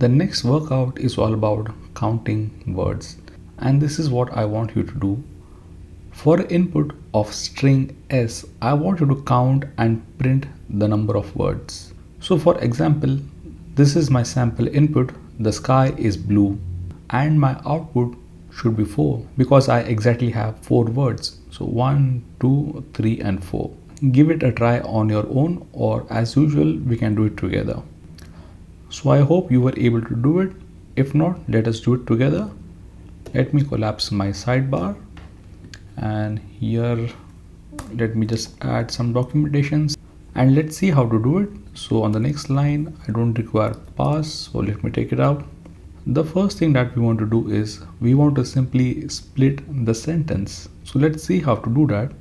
The next workout is all about counting words, and this is what I want you to do. For input of string S, I want you to count and print the number of words. So for example, this is my sample input, the sky is blue, and my output should be 4 because I exactly have 4 words. So 1, 2, 3 and 4. Give it a try on your own, or as usual we can do it together. So I hope you were able to do it. If not, let us do it together. Let me collapse my sidebar, and here let me just add some documentations, and let's see how to do it. So on the next line, I don't require pass, so let me take it out. The first thing that we want to do is we want to simply split the sentence. So let's see how to do that.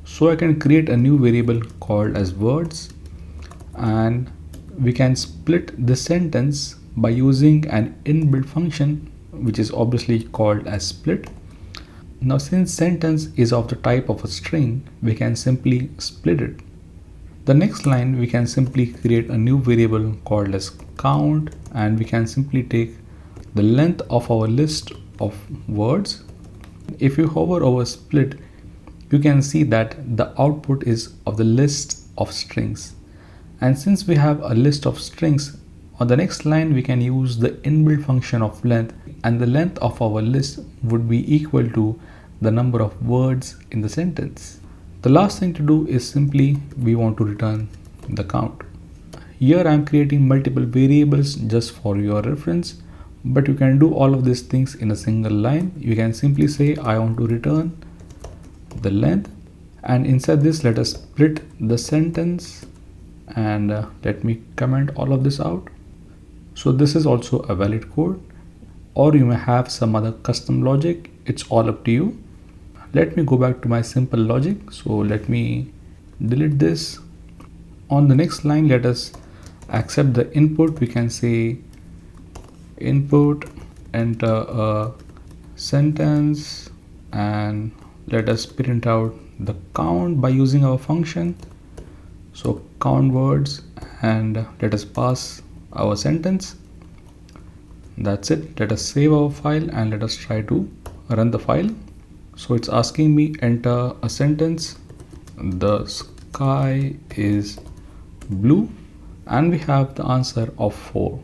So I can create a new variable called as words, and we can split the sentence by using an inbuilt function which is obviously called as split. Now since sentence is of the type of a string, we can simply split it. The next line, we can simply create a new variable called as count, and we can simply take the length of our list of words. If you hover over split, you can see that the output is of the list of strings. And since we have a list of strings, on the next line we can use the inbuilt function of length, and the length of our list would be equal to the number of words in the sentence. The last thing to do is simply we want to return the count. Here I am creating multiple variables just for your reference, but you can do all of these things in a single line. You can simply say I want to return the length, and inside this let us split the sentence, and let me comment all of this out. So this is also a valid code, or you may have some other custom logic. It's all up to you. Let me go back to my simple logic. So let me delete this. On the next line, let us accept the input. We can say input, enter a sentence, and let us print out the count by using our function. So count words, and let us pass our sentence. That's it. Let us save our file and let us try to run the file. So it's asking me enter a sentence, the sky is blue, and we have the answer of 4.